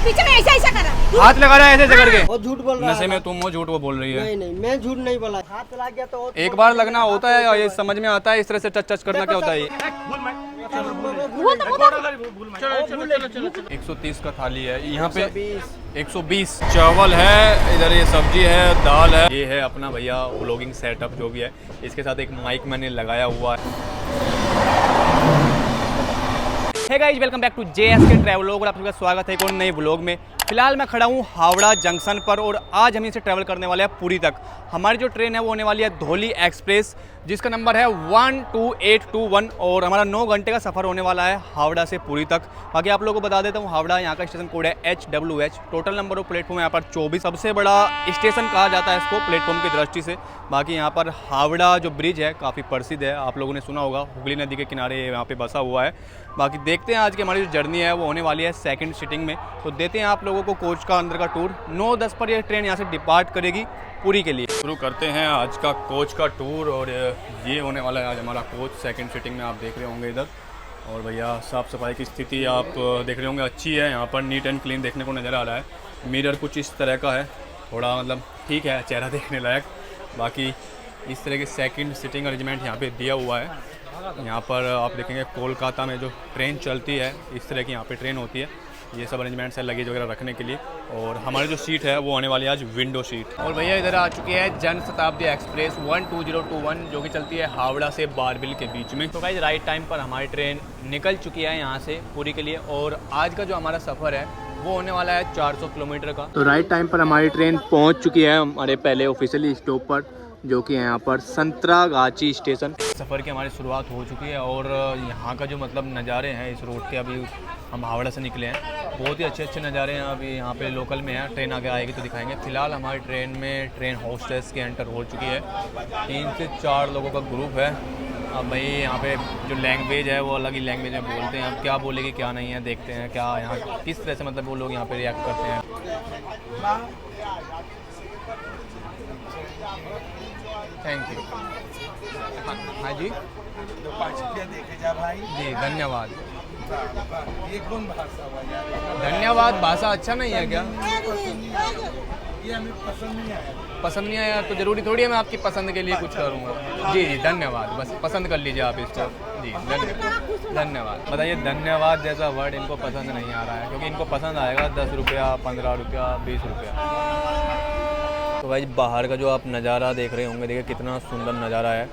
पीछे में ऐसा ऐसा करा, हाथ लगा रहा है ऐसे करके। वो झूठ बोल रहा है। नशे में तुम हो, झूठ वो बोल रही है। नहीं नहीं, मैं झूठ नहीं बोला। हाथ लग गया तो एक बार लगना होता है, ये समझ में आता है इस तरह से टच टच करना क्या होता है। 130 का थाली है यहाँ पे, 120 चावल है, इधर ये सब्जी है, दाल है। ये है अपना भैया व्लॉगिंग सेटअप जो भी है, इसके साथ एक माइक मैंने लगाया हुआ है। Hey guys, welcome back to JSK travelogue और आप सबका स्वागत है एक और नए व्लॉग में। फिलहाल मैं खड़ा हूँ हावड़ा जंक्शन पर और आज हम इसे ट्रैवल करने वाले हैं पुरी तक। हमारी जो ट्रेन है वो होने वाली है धौली एक्सप्रेस, जिसका नंबर है 12821 और हमारा 9 घंटे का सफ़र होने वाला है हावड़ा से पुरी तक। बाकी आप लोगों को बता देता हूँ, हावड़ा यहाँ का स्टेशन कोड है HWH। Total number of platform यहाँ पर 24, सबसे बड़ा स्टेशन कहा जाता है इसको प्लेटफॉर्म की दृष्टि से। बाकी यहाँ पर हावड़ा जो ब्रिज है काफ़ी प्रसिद्ध है, आप लोगों ने सुना होगा, हुगली नदी के किनारे यहाँ पे बसा हुआ है। बाकी देखते हैं आज की हमारी जो जर्नी है वो होने वाली है सेकंड सीटिंग में, तो देते हैं आप लोगों को कोच का अंदर का टूर। 9:10 पर यह ट्रेन यहाँ से डिपार्ट करेगी पुरी के लिए। शुरू करते हैं आज का कोच का टूर और ये होने वाला है आज हमारा कोच सेकंड सीटिंग में। आप देख रहे होंगे इधर, और भैया साफ़ सफाई की स्थिति आप देख रहे होंगे अच्छी है, यहाँ पर नीट एंड क्लीन देखने को नज़र आ रहा है। मिरर कुछ इस तरह का है, थोड़ा मतलब ठीक है, चेहरा देखने लायक। बाकी इस तरह की सेकंड सीटिंग अरेंजमेंट यहाँ पे दिया हुआ है। यहाँ पर आप देखेंगे कोलकाता में जो ट्रेन चलती है इस तरह की यहाँ पे ट्रेन होती है। ये सब अरेंजमेंट्स है लगेज वगैरह रखने के लिए। और हमारी जो सीट है वो आने वाली है आज विंडो सीट। और भैया इधर आ चुकी है जन शताब्दी एक्सप्रेस 12021 जो कि चलती है हावड़ा से बारबिल के बीच में। तो गाइस राइट टाइम पर हमारी ट्रेन निकल चुकी है यहाँ से पुरी के लिए और आज का जो हमारा सफ़र है वो होने वाला है 400 किलोमीटर का। तो राइट टाइम पर हमारी ट्रेन पहुँच चुकी है हमारे पहले ऑफिशियली स्टॉप पर, जो कि यहाँ पर संतरागाची स्टेशन। सफ़र की हमारी शुरुआत हो चुकी है और यहाँ का जो मतलब नज़ारे हैं इस रोड के, अभी हम हावड़ा से निकले हैं, बहुत ही अच्छे अच्छे नज़ारे हैं। अभी यहाँ पे लोकल में है, ट्रेन आगे आएगी तो दिखाएंगे। फिलहाल हमारी ट्रेन में ट्रेन होस्टेस के एंटर हो चुकी है, 3 से 4 लोगों का ग्रुप है। अब भाई यहाँ पे जो लैंग्वेज है वो अलग ही लैंग्वेज में बोलते हैं, अब क्या बोलेगी क्या नहीं है देखते हैं, क्या यहाँ किस तरह से मतलब वो लोग यहाँ पे रिएक्ट करते हैं। Thank you. हाँ जी, जी धन्यवाद। ये कौन भाषा है? धन्यवाद भाषा अच्छा नहीं है क्या? ये हमें पसंद नहीं आया। पसंद नहीं आया तो ज़रूरी थोड़ी है मैं आपकी पसंद के लिए कुछ करूँगा। जी जी धन्यवाद, बस पसंद कर लीजिए आप इसको। जी धन्यवाद। बताइए, धन्यवाद जैसा वर्ड इनको पसंद नहीं आ रहा है, क्योंकि इनको पसंद आएगा 10 रुपया, 15 रुपया, 20 रुपया। तो भाई बाहर का जो आप नज़ारा देख रहे होंगे, देखिए कितना सुंदर नज़ारा है,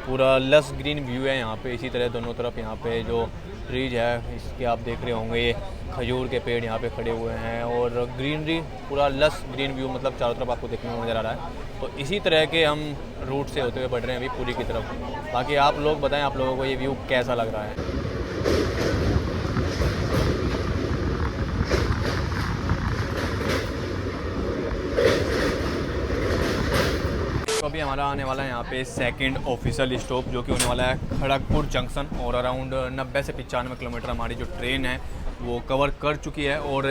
पूरा लस ग्रीन व्यू है यहाँ पे। इसी तरह दोनों तरफ यहाँ पे जो ट्रीज है इसके आप देख रहे होंगे, ये खजूर के पेड़ यहाँ पे खड़े हुए हैं और ग्रीनरी पूरा लस ग्रीन व्यू मतलब चारों तरफ आपको देखने को नज़र आ रहा है। तो इसी तरह के हम रूट से होते हुए बढ़ रहे हैं अभी पुरी की तरफ। बाकी आप लोग बताएं, आप लोगों को ये व्यू कैसा लग रहा है? अभी हमारा आने वाला है यहाँ पे सेकंड ऑफिशियल स्टॉप, जो कि होने वाला है खड़गपुर जंक्शन। और अराउंड 90 से 95 किलोमीटर हमारी जो ट्रेन है वो कवर कर चुकी है। और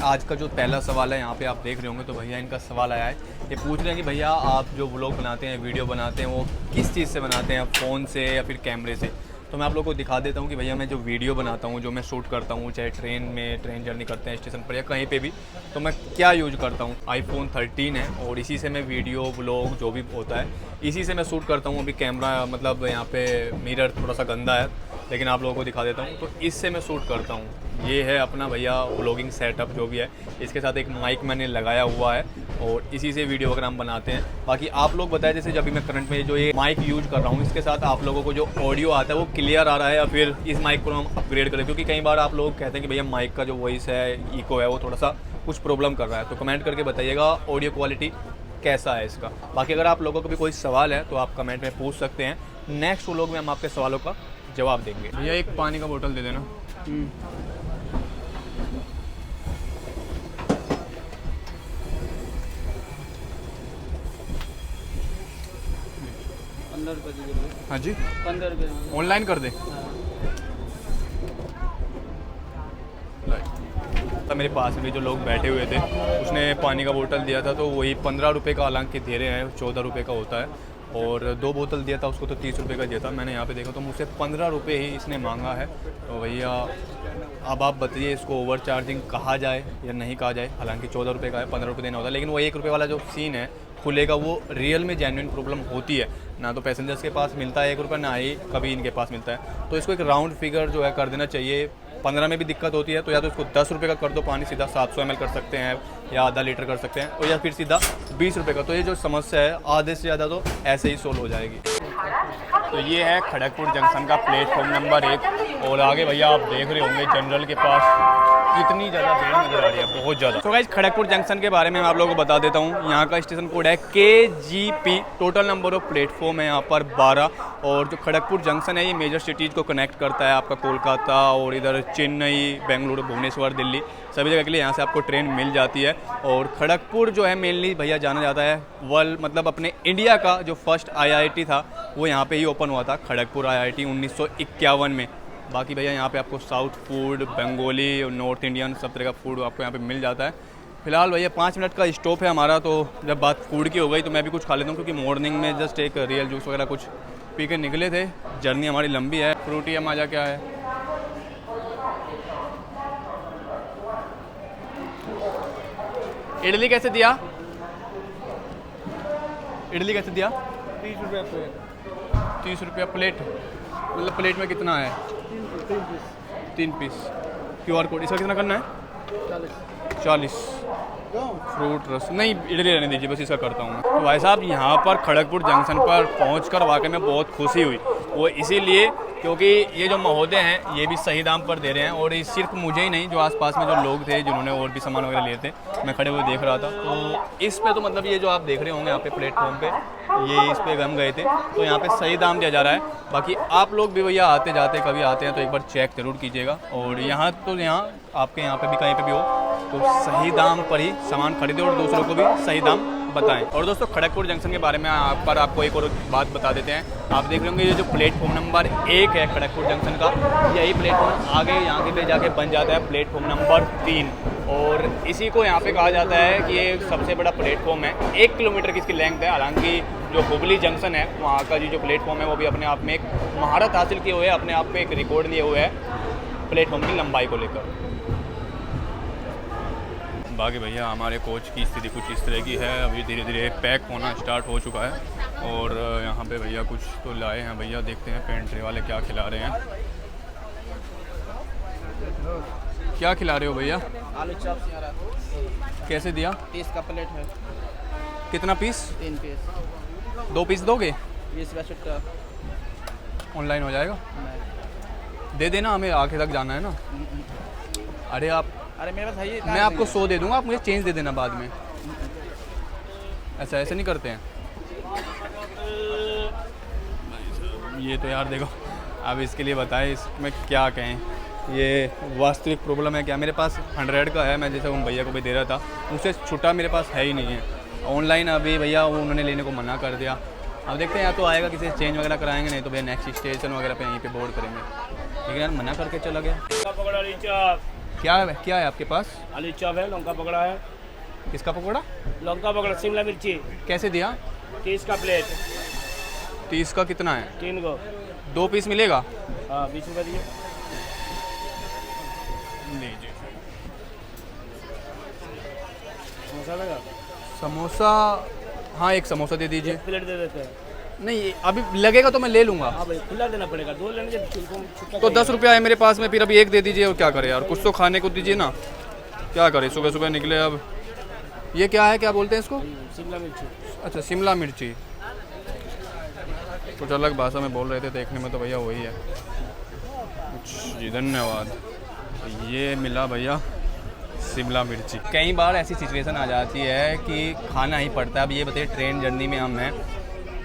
आज का जो पहला सवाल है यहाँ पे आप देख रहे होंगे, तो भैया इनका सवाल आया है, ये पूछ रहे हैं कि भैया आप जो व्लॉग बनाते हैं, वीडियो बनाते हैं, वो किस चीज़ से बनाते हैं, फ़ोन से या फिर कैमरे से? तो मैं आप लोगों को दिखा देता हूँ कि भैया मैं जो वीडियो बनाता हूँ, जो मैं शूट करता हूँ, चाहे ट्रेन जर्नी करते हैं स्टेशन पर या कहीं पे भी, तो मैं क्या यूज करता हूँ, iPhone 13 है और इसी से मैं वीडियो व्लॉग जो भी होता है इसी से मैं शूट करता हूँ। अभी कैमरा मतलब यहाँ पे मिरर थोड़ा सा गंदा है, लेकिन आप लोगों को दिखा देता हूँ, तो इससे मैं शूट करता हूँ। ये है अपना भैया व्लॉगिंग सेटअप जो भी है, इसके साथ एक माइक मैंने लगाया हुआ है और इसी से वीडियो वगैरह हम बनाते हैं। बाकी आप लोग बताएं, जैसे जब भी मैं करंट में जो ये माइक यूज कर रहा हूँ, इसके साथ आप लोगों को जो ऑडियो आता है वो क्लियर आ रहा है या फिर इस माइक को हम अपग्रेड करें, क्योंकि कई बार आप लोग कहते हैं कि भैया माइक का जो वॉइस है, इको है, वो थोड़ा सा कुछ प्रॉब्लम कर रहा है। तो कमेंट करके बताइएगा ऑडियो क्वालिटी कैसा है इसका। बाकी अगर आप लोगों को भी कोई सवाल है तो आप कमेंट में पूछ सकते हैं, नेक्स्ट व्लॉग में हम आपके सवालों का जवाब देंगे। भैया एक पानी का बोतल दे देना। 15 रुपये दीजिए। हाँ जी, 15 रुपये ऑनलाइन कर दे। तो मेरे पास भी जो लोग बैठे हुए थे, उसने पानी का बोतल दिया था, तो वही 15 रुपये का हालांकि दे रहे हैं, 14 रुपये का होता है। और 2 बोतल दिया था उसको तो 30 रुपये का दिया था। मैंने यहाँ पे देखा तो मुझसे 15 रुपये ही इसने मांगा है। तो भैया अब आप बताइए इसको ओवर चार्जिंग कहा जाए या नहीं कहा जाए। हालांकि 14 रुपये का है, 15 रुपये देना होता है, लेकिन वो 1 रुपये वाला जो सीन है खुलेगा वो रियल में जेन्युइन प्रॉब्लम होती है। ना तो पैसेंजर्स के पास मिलता है 1 रुपये, ना ही कभी इनके पास मिलता है। तो इसको एक राउंड फिगर जो है कर देना चाहिए। 15 में भी दिक्कत होती है तो या तो इसको 10 रुपये का कर दो पानी, सीधा 700 ml कर सकते हैं या आधा लीटर कर सकते हैं, और या फिर सीधा 20 रुपये का। तो ये जो समस्या है आधे से ज़्यादा तो ऐसे ही सोल्व हो जाएगी। तो ये है खड़गपुर जंक्शन का प्लेटफॉर्म नंबर 1, और आगे भैया आप देख रहे होंगे जनरल के पास कितनी ज़्यादा भीड़ नजर आ रही है, बहुत ज़्यादा। तो गाइस खड़गपुर जंक्शन के बारे में मैं आप लोगों को बता देता हूँ। यहाँ का स्टेशन कोड है KGP। Total number of platform है यहाँ पर 12, और जो खड़गपुर जंक्शन है ये मेजर सिटीज़ को कनेक्ट करता है। आपका कोलकाता और इधर चेन्नई, बेंगलुरु, भुवनेश्वर, दिल्ली सभी जगह के लिए यहाँ से आपको ट्रेन मिल जाती है। और खड़गपुर जो है मेनली भैया जाना जाता है वर्ल्ड मतलब अपने इंडिया का जो फर्स्ट IIT था वो यहाँ पे ही ओपन हुआ था, खड़गपुर IIT 1951 में। बाकी भैया यहाँ पे आपको साउथ फूड, बंगाली और नॉर्थ इंडियन सब तरह का फूड आपको यहाँ पे मिल जाता है। फिलहाल भैया 5 मिनट का स्टॉप है हमारा, तो जब बात फूड की हो गई तो मैं भी कुछ खा लेता हूँ, क्योंकि मॉर्निंग में जस्ट एक रियल जूस वगैरह कुछ पी के निकले थे। जर्नी हमारी लंबी है। फ्रूटी या माजा क्या है? इडली कैसे दिया? इडली कैसे दिया? 30 रुपये प्लेट। 30 रुपया प्लेट। मतलब प्लेट में कितना है? 3 पीस। QR कोड इसका कितना करना है? 40। फ्रूट रस नहीं, इडली रहने दीजिए, बस इसका करता हूँ मैं। तो भाई साहब यहाँ पर खड़गपुर जंक्शन पर पहुँचकर वाकई में बहुत खुशी हुई। वो इसीलिए क्योंकि ये जो महोदय हैं ये भी सही दाम पर दे रहे हैं, और ये सिर्फ मुझे ही नहीं, जो आसपास में जो लोग थे जिन्होंने और भी सामान वगैरह लिए थे, मैं खड़े हुए देख रहा था। तो इस पे तो मतलब ये जो आप देख रहे होंगे यहाँ पे प्लेटफॉर्म पे, ये इस पे हम गए थे तो यहाँ पे सही दाम दिया जा रहा है। बाकी आप लोग भी भैया आते जाते कभी आते हैं तो एक बार चेक जरूर कीजिएगा। और यहाँ तो यहाँ आपके यहाँ पे भी कहीं पे भी हो तो सही दाम पर ही सामान खरीदे और दूसरों को भी सही दाम बताएं। और दोस्तों खड़गपुर जंक्शन के बारे में आपको एक और बात बता देते हैं। आप देख रहे होंगे ये जो प्लेटफॉर्म नंबर 1 है खड़गपुर जंक्शन का, यही प्लेटफॉर्म आगे यहाँ के पे जाके बन जाता है प्लेटफॉर्म नंबर 3, और इसी को यहाँ पे कहा जाता है कि ये सबसे बड़ा प्लेटफॉर्म है। 1 किलोमीटर की इसकी लेंथ है। हालांकि जो हुबली जंक्शन है वहाँ का जो प्लेटफॉर्म है वो भी अपने आप में एक महारत हासिल किए हुए है, अपने आप में एक रिकॉर्ड लिए हुए है प्लेटफॉर्म की लंबाई को लेकर। बाकी भैया हमारे कोच की स्थिति कुछ इस तरह की है, अभी धीरे धीरे पैक होना स्टार्ट हो चुका है। और यहाँ पे भैया कुछ तो लाए हैं, भैया देखते हैं पेंट्री वाले क्या खिला रहे हैं। क्या खिला रहे हो भैया? आलू चॉप सिंघाड़ा। कैसे दिया? 30 का प्लेट है। कितना पीस? 3 पीस। 2 पीस दोगे? 20 का छुट्टा। ऑनलाइन हो जाएगा? दे देना, हमें आगे तक जाना है ना। अरे अरे मेरे पास है ये, मैं आपको 100 दे दूंगा, आप मुझे चेंज दे देना बाद में। ऐसे नहीं करते हैं ये तो यार। देखो अब इसके लिए बताएं इसमें क्या कहें, ये वास्तविक प्रॉब्लम है क्या। मेरे पास 100 का है, मैं जैसे उन भैया को भी दे रहा था, उससे छुट्टा मेरे पास है ही नहीं है। ऑनलाइन अभी भैया उन्होंने लेने को मना कर दिया। अब देखते हैं या तो आएगा, किसी से चेंज वगैरह कराएंगे, नहीं तो भैया नेक्स्ट स्टेशन वगैरह पे यहीं पे बोर्ड करेंगे। लेकिन यार मना करके चला गया। क्या है आपके पास? आलू चॉप है, लौका पकड़ा है। किसका पकौड़ा? लौका पकड़ा, शिमला मिर्ची। कैसे दिया? 30 का प्लेट। 30 का कितना है? 3 को। 2 पीस मिलेगा? हाँ 20 रुपये दिए। लीजिए समोसा लगा? समोसा, हाँ 1 समोसा दे दीजिए। प्लेट दे देते हैं। नहीं अभी लगेगा तो मैं ले लूँगा। हाँ भाई खुला देना पड़ेगा, 2 लेने छुट्टा तो 10 रुपया है मेरे पास में, फिर अभी 1 दे दीजिए। और क्या करें यार, कुछ तो खाने को दीजिए ना। क्या करें, सुबह सुबह निकले। अब ये क्या है, क्या बोलते हैं इसको? शिमला मिर्ची। अच्छा शिमला मिर्ची। कुछ अलग भाषा में बोल रहे थे, देखने में तो भैया वही है कुछ। जी धन्यवाद। ये मिला भैया शिमला मिर्ची। कई बार ऐसी सिचुएशन आ जाती है कि खाना ही पड़ता है। अब ये बताइए ट्रेन जर्नी में हम हैं,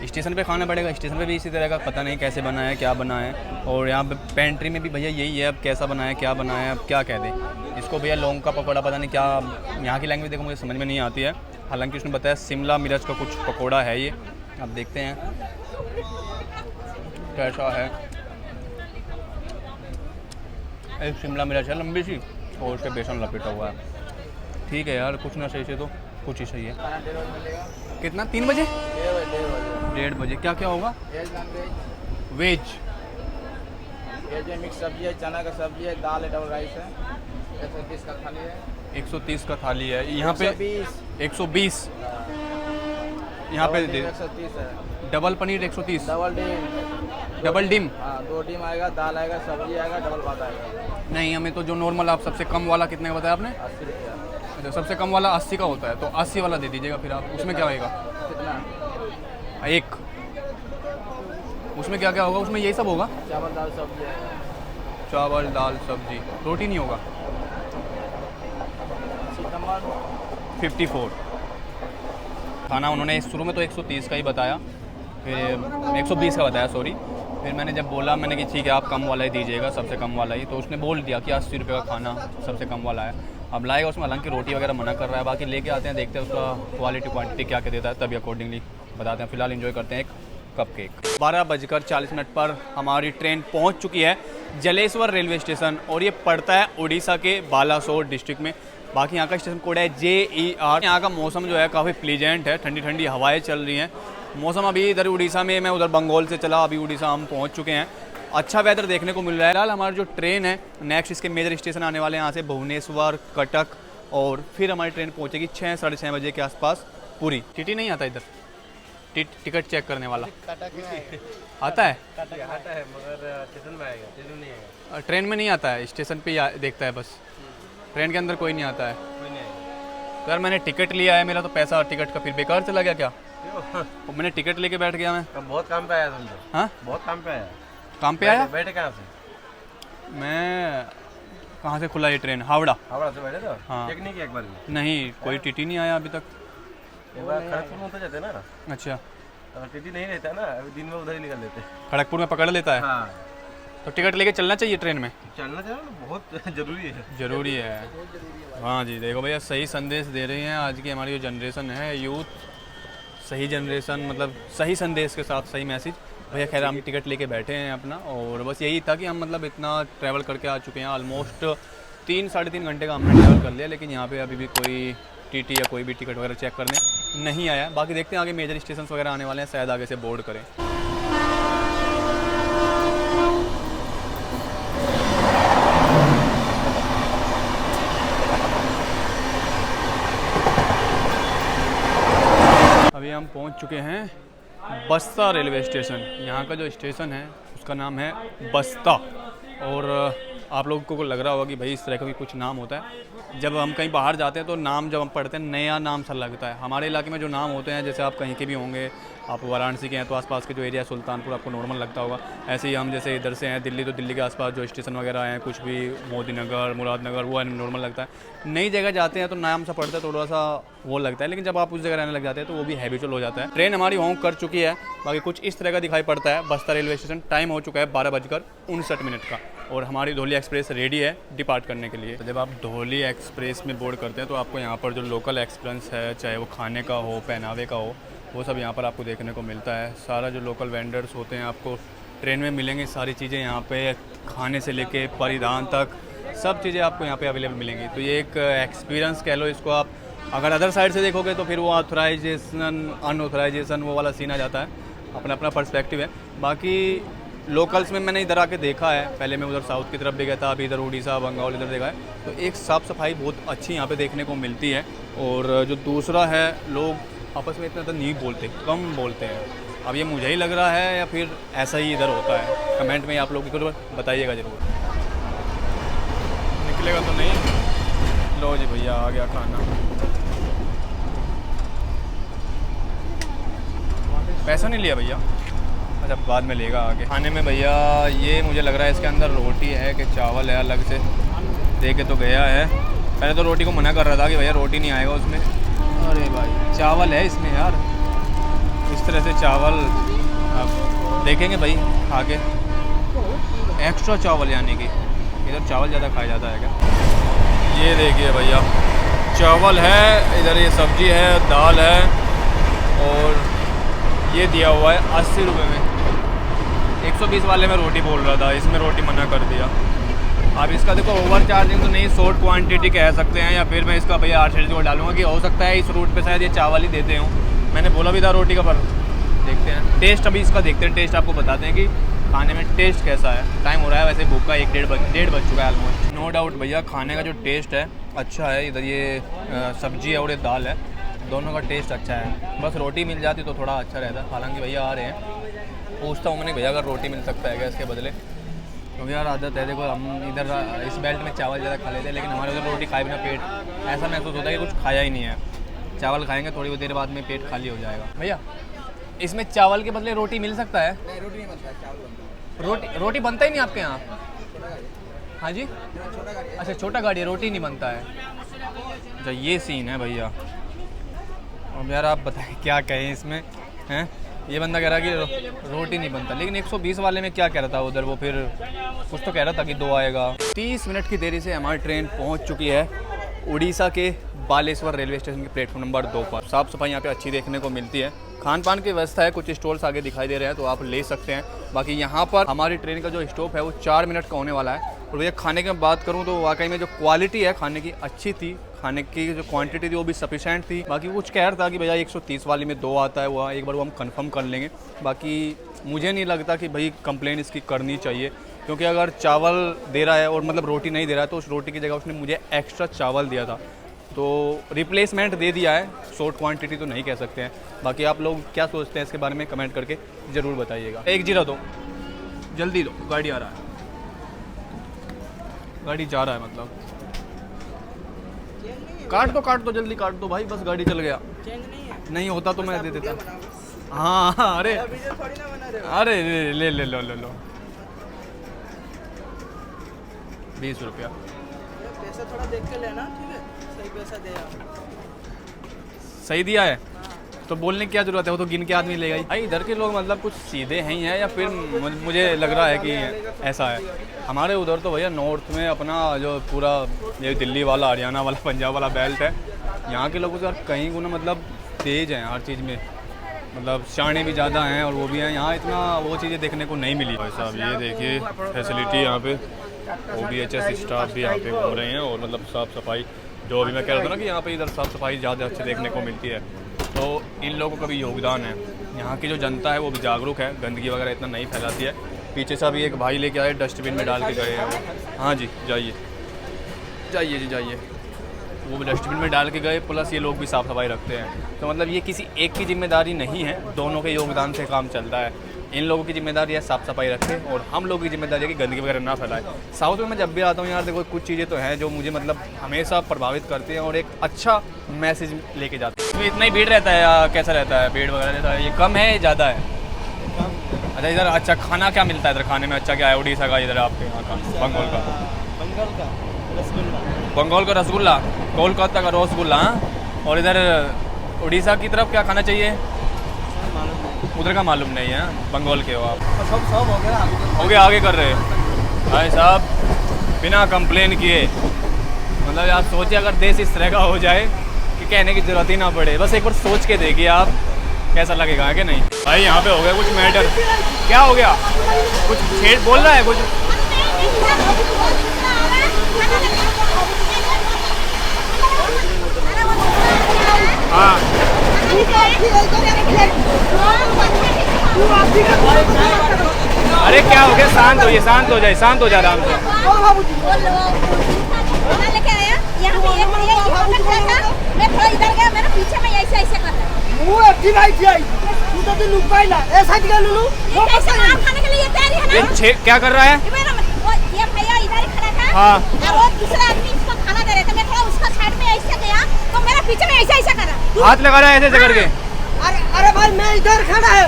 स्टेशन पे खाना पड़ेगा। स्टेशन पे भी इसी तरह का पता नहीं कैसे बना है, क्या बना है। और यहाँ पे पेंट्री में भी भैया यही है, अब कैसा बना है, क्या बना है, अब क्या कह दें इसको। भैया लौंग का पकौड़ा, पता नहीं क्या, यहाँ की लैंग्वेज देखो मुझे समझ में नहीं आती है। हालांकि उसने बताया शिमला मिर्च का कुछ पकौड़ा है ये। अब देखते हैं कैसा है। एक शिमला मिर्च है लंबी सी, और उसके बेसन लपेटा हुआ है। ठीक है यार, कुछ ना सही से तो कुछ ही सही है। कितना? 3 बजे? 1:30 बजे। 1:30 बजे क्या क्या होगा? Veg non veg. Veg veg में मिक्स सब्जी है, चना का सब्जी है, दाल है, डबल राइस है, 130 का थाली है। 130 का थाली है यहाँ पे। 120। 120 यहाँ पे 130 है। Double paneer 130। Double dim. Double dim? हाँ 2 डिम आएगा, दाल आएगा, सब्जी आएगा, डबल भात आएगा। नहीं, हमें तो जो नॉर्मल आप सबसे कम वाला कितने का बताया आपने? 80 रुपया। अच्छा, सबसे कम वाला 80 का होता है, तो 80 वाला दे दीजिएगा फिर आप। उसमें क्या होगा? कितना? एक। उसमें क्या क्या होगा? उसमें यही सब होगा? चावल दाल सब्जी आएगा। चावल दाल सब्जी, रोटी नहीं होगा? Seat number 54। खाना उन्होंने शुरू में तो 130 का ही बताया, फिर 120 का बताया, सॉरी। फिर मैंने जब बोला, मैंने कि ठीक है आप कम वाला ही दीजिएगा, सबसे कम वाला ही, तो उसने बोल दिया कि 80 रुपये का खाना सबसे कम वाला है। अब लाएगा उसमें, हालांकि रोटी वगैरह मना कर रहा है, बाकी लेके आते हैं, देखते हैं उसका क्वालिटी क्वांटिटी क्या क्या देता है, तभी अकॉर्डिंगली बताते हैं। फिलहाल एंजॉय करते हैं एक कप केक। 12:40 पर हमारी ट्रेन पहुंच चुकी है जलेश्वर रेलवे स्टेशन, और ये पड़ता है उड़ीसा के बालासोर डिस्ट्रिक्ट में। बाकी यहाँ का स्टेशन कोड है JER। यहाँ का मौसम जो है काफ़ी प्लीजेंट है, ठंडी ठंडी हवाएं चल रही हैं। मौसम अभी इधर उड़ीसा में, मैं उधर बंगाल से चला, अभी उड़ीसा हम पहुँच चुके हैं। अच्छा वेदर देखने को मिल रहा है। फिलहाल हमारी जो ट्रेन है नेक्स्ट, इसके मेजर स्टेशन आने वाले हैं यहाँ से भुवनेश्वर, कटक, और फिर हमारी ट्रेन पहुँचेगी 6 साढ़े 6 बजे के आसपास पुरी। टीटी नहीं आता इधर? टिकट चेक करने वाला आता है? मगर स्टेशन में आएगा, स्टेशन नहीं आएगा। ट्रेन में नहीं आता है, स्टेशन पे ही देखता है बस। ट्रेन के अंदर कोई नहीं आता है। कोई नहीं आएगा। तो यार मैंने टिकट लिया है, मेरा तो पैसा टिकट का फिर बेकार चला गया क्या? तो मैंने टिकट लेके बैठ गया मैं। बहुत काम पे आया तुम तो। हाँ, बहुत काम पे आया। काम पे आया? बैठे कहाँ से? मैं कहाँ से खुला ये ट्रेन? हावड़ा। हावड़ा से बैठे तो? हाँ। चेक नहीं किया एक बार भी? नहीं, कोई टीटी नहीं आया अभी तक। एक बार खड़गपुर में उतर जाते ना, अच्छा, अगर टीटी नहीं रहता ना, अभी दिन में उधर ही निकल लेते। खड़गपुर में पकड़ लेता है? हाँ, तो टिकट लेके चलना चाहिए ट्रेन में। चलना चाहिए ना, बहुत जरूरी है। जरूरी है। हाँ जी, देखो भैया सही संदेश दे रही हैं आज की हमारी जो जनरेशन है, यूथ। सही जनरेशन, मतलब सही संदेश के साथ सही मैसेज। भैया खैर हम टिकट लेके बैठे हैं अपना, और बस यही था कि हम मतलब इतना ट्रैवल करके आ चुके हैं, ऑलमोस्ट 3 साढ़े 3 घंटे का हमने ट्रैवल कर लिया, लेकिन यहाँ पे अभी भी कोई टीटी या कोई भी टिकट वगैरह चेक करने नहीं आया। बाकी देखते हैं आगे मेजर स्टेशन वगैरह आने वाले हैं, शायद आगे से बोर्ड करें। अभी हम पहुंच चुके हैं बस्ता रेलवे स्टेशन। यहाँ का जो स्टेशन है उसका नाम है बस्ता, और आप लोगों को लग रहा होगा कि भाई इस तरह का भी कुछ नाम होता है। जब हम कहीं बाहर जाते हैं तो नाम जब हम पढ़ते हैं नया नाम सा लगता है। हमारे इलाके में जो नाम होते हैं, जैसे आप कहीं के भी होंगे, आप वाराणसी के हैं तो आसपास के जो एरिया सुल्तानपुर आपको नॉर्मल लगता होगा। ऐसे ही हम जैसे इधर से हैं दिल्ली, तो दिल्ली के आसपास जो स्टेशन वगैरह हैं, कुछ भी मोदी नगर, मुरादनगर, वो नॉर्मल लगता है। नई जगह जाते हैं तो नाम सा पड़ता है, थोड़ा सा वो लगता है, लेकिन जब आप उस जगह रहने लग जाते हैं तो वो भी हैबिचुअल हो जाता है। ट्रेन हमारी होंग कर चुकी है, बाकी कुछ इस तरह का दिखाई पड़ता है बस्ता रेलवे स्टेशन। टाइम हो चुका है 12:59 का, और हमारी धौली एक्सप्रेस रेडी है डिपार्ट करने के लिए। तो जब आप धौली एक्सप्रेस में बोर्ड करते हैं तो आपको यहाँ पर जो लोकल एक्सपीरियंस है, चाहे वो खाने का हो, पहनावे का हो, वो सब यहाँ पर आपको देखने को मिलता है। सारा जो लोकल वेंडर्स होते हैं आपको ट्रेन में मिलेंगे, सारी चीज़ें यहाँ पे खाने से लेके परिधान तक सब चीज़ें आपको यहाँ पे अवेलेबल मिलेंगी। तो ये एक एक्सपीरियंस कह लो इसको आप। अगर अदर साइड से देखोगे तो फिर वो ऑथराइजेशन अनऑथराइजेशन वो वाला सीन आ जाता है, अपना अपना पर्सपेक्टिव है। बाकी लोकल्स में मैंने इधर आके देखा है, पहले मैं उधर साउथ की तरफ भी गया था, अभी इधर उड़ीसा बंगाल इधर देखा है, तो एक साफ़ सफाई बहुत अच्छी यहाँ पे देखने को मिलती है। और जो दूसरा है, लोग आपस में इतना तो नहीं बोलते, कम बोलते हैं। अब ये मुझे ही लग रहा है या फिर ऐसा ही इधर होता है, कमेंट में आप लोग को बताइएगा ज़रूर। निकलेगा तो नहीं। लो जी भैया आ गया खाना। पैसा नहीं लिया भैया? अच्छा बाद में लेगा आगे। खाने में भैया ये मुझे लग रहा है इसके अंदर रोटी है कि चावल है, अलग से दे के तो गया है। पहले तो रोटी को मना कर रहा था कि भैया रोटी नहीं आएगा उसमें। अरे भाई चावल है इसमें यार, इस तरह से चावल। अब देखेंगे भाई आगे। एक्स्ट्रा चावल यानी कि इधर चावल ज़्यादा खाया जाता है क्या? ये देखिए भैया चावल है, इधर ये सब्जी है, दाल है, और ये दिया हुआ है 80 रुपये में। 120 वाले में रोटी बोल रहा था, इसमें रोटी मना कर दिया। अब इसका देखो ओवर चार्जिंग तो नहीं, शॉर्ट क्वांटिटी कह सकते हैं, या फिर मैं इसका भैया 8 को डालूंगा कि हो सकता है इस रूट पे शायद ये चावल ही देते हों। मैंने बोला भी था रोटी का, पर देखते हैं टेस्ट, अभी इसका देखते हैं टेस्ट, आपको बताते हैं कि खाने में टेस्ट कैसा है। टाइम हो रहा है वैसे भूख का 1-1:30 बज चुका है ऑलमोस्ट। नो डाउट भैया खाने का जो टेस्ट है अच्छा है। इधर ये सब्जी है और ये दाल है, दोनों का टेस्ट अच्छा है। बस रोटी मिल जाती तो थोड़ा अच्छा रहता। हालांकि भैया आ रहे हैं, पूछता हूँ मैंने भैया अगर रोटी मिल सकता है क्या इसके बदले, क्योंकि यार आदत है देखो, हम इधर इस बेल्ट में चावल ज़्यादा खा लेते हैं, लेकिन हमारे उधर रोटी खाए बिना पेट ऐसा महसूस होता है कि कुछ खाया ही नहीं है। चावल खाएंगे थोड़ी देर बाद में पेट खाली हो जाएगा। भैया इसमें चावल के बदले रोटी मिल सकता है? नहीं, रोटी नहीं बनता है, चावल बनता है। रोटी बनता ही नहीं आपके यहाँ? हाँ जी, छोटा गाड़ी। अच्छा छोटा गाड़ी है, रोटी नहीं बनता है। अच्छा ये सीन है भैया। अब यार आप बताएं क्या कहें इसमें हैं। ये बंदा कह रहा कि रोटी नहीं बनता, लेकिन 120 वाले में क्या कह रहा था उधर, वो फिर कुछ तो कह रहा था कि 2 आएगा। 30 मिनट की देरी से हमारी ट्रेन पहुंच चुकी है उड़ीसा के बालेश्वर रेलवे स्टेशन के प्लेटफॉर्म नंबर 2 पर। साफ़ सफाई यहाँ पे अच्छी देखने को मिलती है, खान पान की व्यवस्था है, कुछ स्टॉल्स आगे दिखाई दे रहे हैं तो आप ले सकते हैं। बाकी यहाँ पर हमारी ट्रेन का जो स्टॉप है वो 4 मिनट का होने वाला है। और भैया खाने की बात करूँ तो वाकई में जो क्वालिटी है खाने की अच्छी थी, खाने की जो क्वांटिटी थी वो भी सफिशेंट थी। बाकी कुछ कह रहा था कि भैया 130 वाली में 2 आता है, वो एक बार वो हम कंफर्म कर लेंगे। बाकी मुझे नहीं लगता कि भाई कंप्लेन इसकी करनी चाहिए, क्योंकि अगर चावल दे रहा है और मतलब रोटी नहीं दे रहा है तो उस रोटी की जगह उसने मुझे एक्स्ट्रा चावल दिया था, तो रिप्लेसमेंट दे दिया है, शॉर्ट क्वांटिटी तो नहीं कह सकते हैं। बाकी आप लोग क्या सोचते हैं इसके बारे में कमेंट करके ज़रूर बताइएगा। 1 जीरा दो, जल्दी दो, गाड़ी आ रहा है, गाड़ी जा रहा है मतलब। काट दो जल्दी काट दो भाई, बस गाड़ी चल गया। नहीं होता तो मैं दे देता। हाँ अरे अरे ले ले लो 20 रुपया। पैसा थोड़ा देख के लेना, ठीक है? सही पैसा दे आप। सही दिया है तो बोलने की क्या जरूरत है, वो तो गिन के आदमी लेगा ही। भाई इधर के लोग मतलब कुछ सीधे हैं या फिर मुझे लग रहा है कि ऐसा है। हमारे उधर तो भैया नॉर्थ में अपना जो पूरा ये दिल्ली वाला, हरियाणा वाला, पंजाब वाला बेल्ट है, यहाँ के लोगों से यार कहीं गुना मतलब तेज़ हैं हर चीज़ में, मतलब शाने भी ज़्यादा हैं और वो भी हैं। यहाँ इतना वो चीज़ें देखने को नहीं मिली। भाई साहब ये देखिए फैसिलिटी यहाँ पे, OBHS स्टाफ भी यहाँ पे घूम रहे हैं और मतलब साफ़ सफाई, जो अभी मैं कह रहा था ना कि यहाँ पे इधर साफ़ सफाई ज़्यादा अच्छी देखने को मिलती है, तो इन लोगों का भी योगदान है। यहाँ की जो जनता है वो भी जागरूक है, गंदगी वगैरह इतना नहीं फैलाती है। पीछे से अभी एक भाई लेके आए, डस्टबिन में डाल के गए हैं वो। हाँ जी जाइए जी जाइए, वो भी डस्टबिन में डाल के गए, प्लस ये लोग भी साफ़ सफाई रखते हैं। तो मतलब ये किसी एक की जिम्मेदारी नहीं है, दोनों के योगदान से काम चलता है। इन लोगों की जिम्मेदारी है साफ़ सफाई रखें और हम लोगों की जिम्मेदारी है कि गंदगी वगैरह ना फैलाए। साउथ में मैं जब भी आता हूँ यार देखो कुछ चीज़ें तो हैं जो मुझे मतलब हमेशा प्रभावित करती हैं और एक अच्छा मैसेज लेके जाते हैं। तो इतना ही भीड़ रहता है या कैसा रहता है, भीड़ वगैरह रहता है, ये कम है ज़्यादा है? अच्छा इधर अच्छा खाना क्या मिलता है इधर खाने में, अच्छा क्या है उड़ीसा का, इधर आपके यहाँ का बंगाल का रसगुल्ला, कोलकाता का रसगुल्ला, और इधर उड़ीसा की तरफ क्या खाना चाहिए उधर का मालूम नहीं है, बंगाल के हो आप? सब हो गया आगे कर रहे हैं भाई साहब बिना कंप्लेन किए। मतलब आप सोचिए अगर देश इस तरह का हो जाए कि कहने की ज़रूरत ही ना पड़े, बस एक बार सोच के देखिए आप कैसा लगेगा कि नहीं। भाई यहाँ पे हो गया कुछ मैटर, क्या हो गया, कुछ छेड़ बोल रहा है कुछ? हाँ अरे क्या हो गया, शांत हो जाए आराम से। मैं थोड़ा इधर गया, मेरे पीछे में ऐसे कर रहा है। वो एक्टिव आई थी, तू तो दिन लुकाई ना ऐसा क्या लुलू, ये कैसे मार खाने के लिए ये तैयारी है ना? ये क्या कर रहा है? ये भैया इधर ही खड़ा था। हाँ। और वो दूसरा आदमी इसको खाना दे रहे थे, मैं थोड़ा उसका साइड में ऐसे गया तो मेरा पीछे में ऐसे कर रहा। हाथ लगा रहा है ऐसे करके? अरे भाई मैं इधर खड़ा है,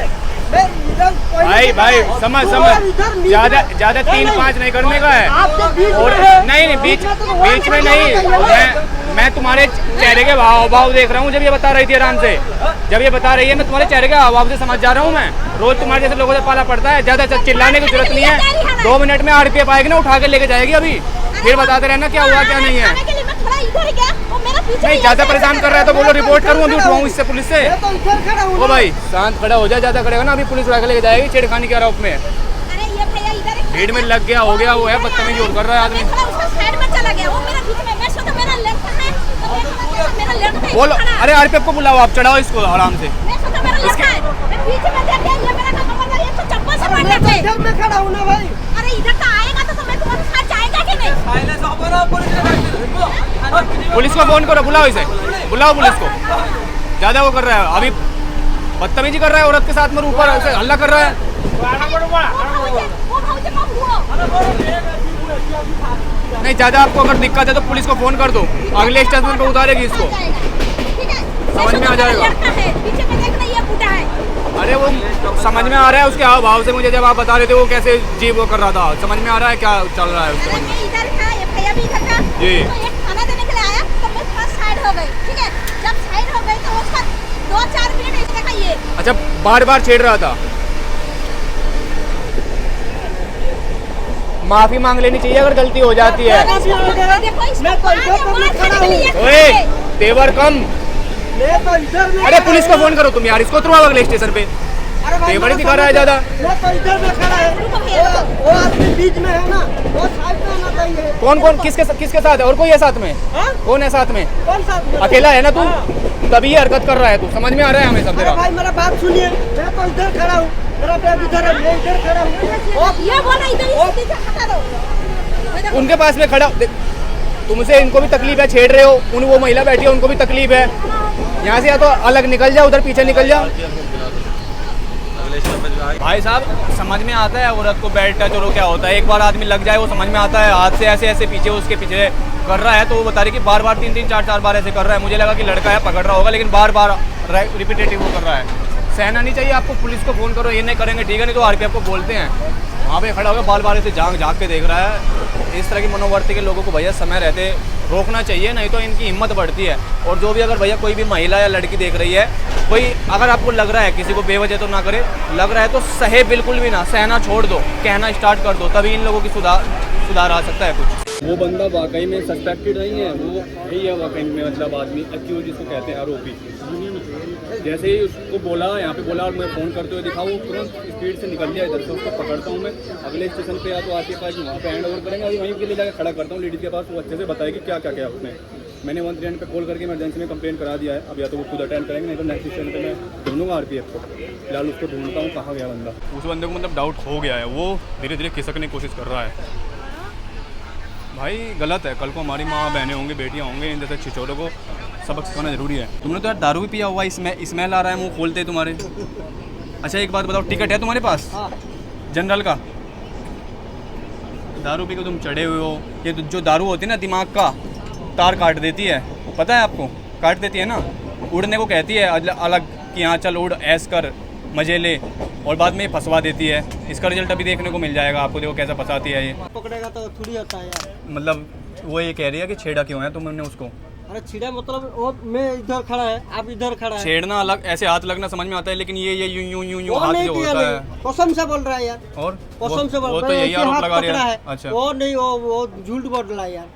भाई समझ ज्यादा 3-5 नहीं करने का है। और नहीं बीच में नहीं, मैं तुम्हारे चेहरे के भाव देख रहा हूँ जब ये बता रही थी आराम से, जब ये बता रही है मैं तुम्हारे चेहरे के भाव से समझ जा रहा हूँ। मैं रोज तुम्हारे जैसे लोगों से पाला पड़ता है, ज्यादा चिल्लाने की जरूरत नहीं है। 2 मिनट में RPF आएगी ना, उठा के लेके जाएगी, अभी फिर बताते रहना क्या हुआ क्या नहीं है। नहीं ज्यादा परेशान कर रहा है तो बोलो रिपोर्ट करूँ, अभी उठवाऊँ इससे पुलिस से। ओ भाई शांत खड़ा हो जाए, ज्यादा करेगा ना अभी पुलिस उठा के लेके जाएगी छेड़खानी के आरोप में। भीड़ में लग गया, हो गया, वो है बदतमीजी और कर रहा है आदमी। बोलो अरे RPF को बुलाओ, आप चढ़ाओ इसको आराम से। बीच में देख के ये मेरा कमर में एक तो चप्पल से मार देते। इधर मैं खड़ा हूँ ना भाई। अरे इधर तो आएगा तो मैं तुम्हारे साथ जाएगा कि नहीं? पुलिस को फोन करो, बुलाओ इसे, बुलाओ पुलिस को। ज्यादा वो कर रहा है, अभी बदतमीजी कर रहा है औरत के साथ में, ऊपर उसे हल्ला कर रहा है। नहीं, ज्यादा आपको अगर दिक्कत है तो पुलिस को फोन कर दो, अगले स्टेशन पे उतारेगी इसको, समझ में आ जाएगा। अरे वो समझ में आ रहा है उसके हाव भाव से, मुझे जब आप बता रहे थे वो कैसे जी वो कर रहा था, समझ में आ रहा है क्या चल रहा है उसके मन में। जी खाना देने के लिए आया तो मैं थोड़ा साइड हो गई, ठीक है। जब साइड हो गई तो उसका 2-4 मिनट इसने का ये अच्छा बार बार छेड़ रहा था। माफी मांग लेनी चाहिए अगर गलती हो जाती है। ओए तेवर कम। अरे पुलिस को फोन करो तुम यार, इसको तुरंत अगले स्टेशन पे। तेवर ही दिखा रहा है ज्यादा। मैं तो इधर में खड़ा है, वो आदमी बीच में है ना, वो साइड में आना चाहिए। कौन किसके साथ है? और कोई है साथ में? कौन है साथ में? कौन साथ में? अकेला है ना तू, तभी ये हरकत कर रहा है तू, समझ में आ रहा है हमें सब तेरा। भाई मेरा बात सुनिए, मैं तो इधर खड़ा हूँ, मेरा बैग इधर है, मैं इधर खड़ा हूँ। ये बोला इधर इधर हटा दो। उनके पास में खड़ा, तुमसे इनको भी तकलीफ है, छेड़ रहे हो, वो महिला बैठी है उनको भी तकलीफ है। यहाँ से या तो अलग निकल जाओ, उधर पीछे निकल जाओ। भाई साहब समझ में आता है औरत को बैड टच और क्या होता है, एक बार आदमी लग जाए वो समझ में आता है। हाथ से ऐसे ऐसे पीछे उसके पीछे कर रहा है तो वो बता रही कि बार बार 3-4 बार ऐसे कर रहा है। मुझे लगा कि लड़का है पकड़ रहा होगा, लेकिन बार बार रिपीटेटिव वो कर रहा है। सहना नहीं चाहिए आपको, पुलिस को फ़ोन करो, ये नहीं करेंगे ठीक है, नहीं तो आरपीएफ को बोलते हैं। वहाँ पे खड़ा होकर बार बार ऐसे झाँक के देख रहा है। इस तरह की मनोवर्ती के लोगों को भैया समय रहते रोकना चाहिए, नहीं तो इनकी हिम्मत बढ़ती है। और जो भी अगर भैया कोई भी महिला या लड़की देख रही है, कोई अगर आपको लग रहा है किसी को बेवजह तो ना करे, लग रहा है तो सहे बिल्कुल भी ना, सहना छोड़ दो, कहना स्टार्ट कर दो, तभी इन लोगों की सुधार आ सकता है कुछ। वो बंदा वाकई में सस्पेक्टेड नहीं है, वो यही है वाकई में, मतलब आदमी एक्यूज जिसको कहते हैं, आरोपी। जैसे ही उसको बोला, यहाँ पे बोला और मैं फ़ोन करते हुए दिखा, वो तुरंत स्पीड से निकल गया इधर से। उसको पकड़ता हूँ मैं अगले स्टेशन पे, या तो आपके पास वहाँ पे हैंड ओवर करेंगे, अभी वहीं के लिए जाकर खड़ा करता हूँ लेडीज़ के पास, वो अच्छे से बताएगी क्या क्या क्या उसने। मैंने 139 पे कॉल करके इमरजेंसी में कंप्लेंट करा दिया है। अब या तो वो खुद अटेंड करेंगे, नहीं तो नेक्स्ट स्टेशन पे मैं ढूंढूंगा आरपीएफ को। फिलहाल उसको ढूंढता हूँ कहाँ गया बंदा। उस बंदे को मतलब डाउट हो गया है, वो धीरे धीरे खिसकने की कोशिश कर रहा है। भाई गलत है, कल को हमारी माँ बहनें होंगी, बेटियाँ होंगी, इन जैसे छिछोरों को सबक सिखाना जरूरी है। तुमने तो यार दारू भी पिया हुआ, स्मेल आ रहा है, मुँह खोलते तुम्हारे। अच्छा एक बात बताओ, टिकट है तुम्हारे पास जनरल का? दारू पी के तुम चढ़े हुए हो, ये जो दारू होती है ना दिमाग का तार काट देती है, पता है आपको? काट देती है ना, उड़ने को कहती है अलग कि यहाँ चल उड़, ऐस कर, मजे ले, और बाद में फंसवा देती है। इसका रिजल्ट अभी देखने को मिल जाएगा आपको, देखो कैसा फंसाती है ये। पकड़ेगा तो थोड़ी होता है यार। मतलब वो ये कह रही है कि छेड़ा क्यों है तुमने उसको? अरे छेड़ा मतलब वो मैं इधर खड़ा है, आप इधर खड़ा है। छेड़ना अलग, ऐसे हाथ लगना समझ में आता है, लेकिन ये यूं हाथ जो होता है। कसम से बोल रहा है यार, और कसम से बोल वो रहा तो है, यही आरोप लगा रही है। अच्छा वो नहीं, वो झूठ बोल रहा है यार।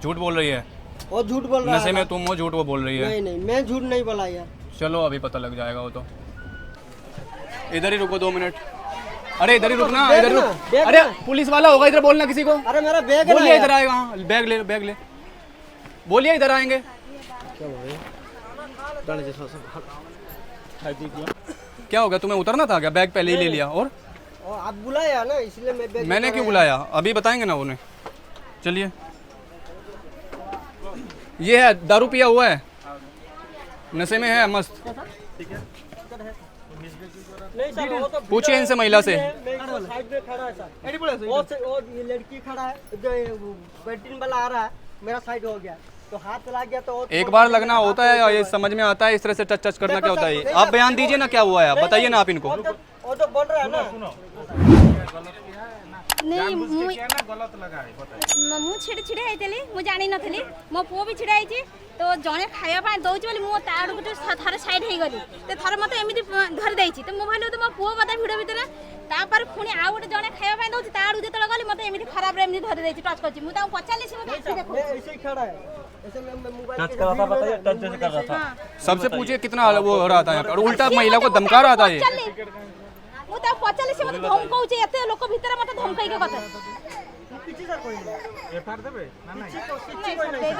झूठ बोल रही है? वो झूठ बोल रहा है। नशे में तुम हो, झूठ वो बोल रही है? नहीं मैं झूठ नहीं बोला यार। चलो अभी पता लग जाएगा वो तो। इधर ही रुको 2 मिनट। अरे इधर ही रुकना, इधर रुक। अरे पुलिस वाला होगा, इधर बोलना किसी को। अरे मेरा बैग बोलिए इधर आएगा। हाँ बैग ले, बैग ले, बोलिए इधर आएंगे। क्या हो गया, तुम्हें उतरना था क्या? बैग पहले ही ले लिया। और आप बुलाया ना, इसलिए मैं बैग। मैंने क्यों बुलाया? अभी बताएंगे ना उन्हें। चलिए, ये है दारू पिया हुआ है, नशे में है, मस्त। पूछिए इनसे, महिला से। साइड में खड़ा है सर, वो ये लड़की खड़ा है, जो बैटिंग वाला आ रहा है, मेरा साइड हो गया तो हाथ लग गया। तो एक बार लगना होता है, ये समझ में आता है। इस तरह से टच करना क्या होता है? आप बयान दीजिए ना, क्या हुआ है, बताइए ना आप इनको। वो तो बोल रहा है ना, नहीं गलत लगा है, बताइए। ମୁଁ ଛିଡ଼ା ହେଇଥିଲି, ମୁଁ ଜାଣିନଥିଲି, ମୋ ପୁଅ ବି ଛିଡ଼ା ହେଇଛି, ତ ଜଣେ ଖାଇବା ପାଇଁ ଦେଉଛି ବୋଲି ମୁଁ ତା ଆଡ଼କୁ ଥରେ ସାଇଡ୍ ହେଇଗଲି, ତ ଥରେ ମୋତେ ଏମିତି ଧରି ଦେଇଛି, ତ ମୁଁ ଭାବିଲି ତ ମୋ ପୁଅ ବୋଧେ ଭିଡ଼ିଓ ଭିତରେ। ତାପରେ ପୁଣି ଆଉ ଗୋଟେ ଜଣେ ଖାଇବା ପାଇଁ ଦେଉଛି, ତା ଆଡ଼କୁ ଯେତେବେଳେ ଗଲି ମୋତେ एमिति खराब एमिति धरि देछि, टच करछि। मु ताऊ पचाली से मैं देखो ऐसे ही खड़ा है, ऐसे मैं मोबाइल टच कर रहा था, बताइए टच जैसे कर रहा था। सबसे पूछिए कितना वो हो रहा था यहाँ पे, और उल्टा महिला को धमका रहा था ये। मु ताऊ पचाली से मते धमकाउछि, एते लोक भीतर मते धमकाई के कथा किसी सर कोई नहीं एफआर देबे ना ना किसी कोई नहीं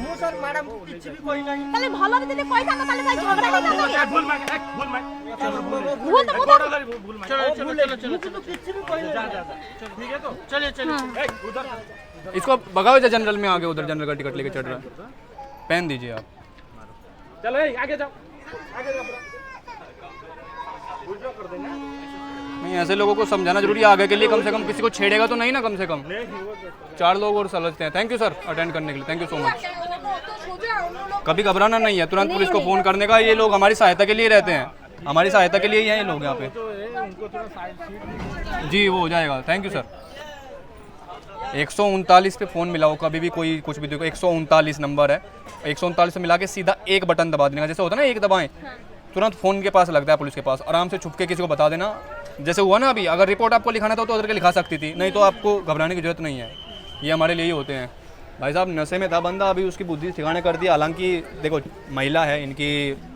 मु सर मैडम किसी भी कोई नहीं তাহলে ভালো যদি কইতা না তাহলে ভাই ঝগড়া হইতা না भूल मार भूल मार ভুল তো भूल मार चलो चलो किसी भी कोई नहीं चल ठीक है तो चलिए चलिए उधर इसको भगाओ जनरल में आगे, उधर जनरल का टिकट लेके चढ़ रहा है, पहन दीजिए आप। चलो आगे जाओ आगे जाओ उल्टा कर देना नहीं, ऐसे लोगों को समझाना जरूरी है आगे के लिए, कम से कम किसी को छेड़ेगा तो नहीं ना, कम से कम 4 लोग और समझते हैं। थैंक यू सर अटेंड करने के लिए, थैंक यू सो मच। कभी घबराना नहीं है, तुरंत पुलिस को फ़ोन करने का, ये लोग हमारी सहायता के लिए रहते हैं, हमारी सहायता के लिए ही हैं ये लोग यहाँ पे। जी वो हो जाएगा, थैंक यू सर। 139 पे फ़ोन मिलाओ, कभी भी कोई कुछ भी देखो, 139 नंबर है, 139 से मिला के सीधा एक बटन दबा देने का, जैसे होता है ना एक दबाएं, तुरंत फ़ोन के पास लगता है पुलिस के पास, आराम से छुप के किसी को बता देना। जैसे हुआ ना अभी, अगर रिपोर्ट आपको लिखाना था तो उधर के लिखा सकती थी, नहीं तो आपको घबराने की जरूरत नहीं है, ये हमारे लिए ही होते हैं। भाई साहब नशे में था बंदा, अभी उसकी बुद्धि ठिकाने कर दिया, हालांकि देखो महिला है, इनकी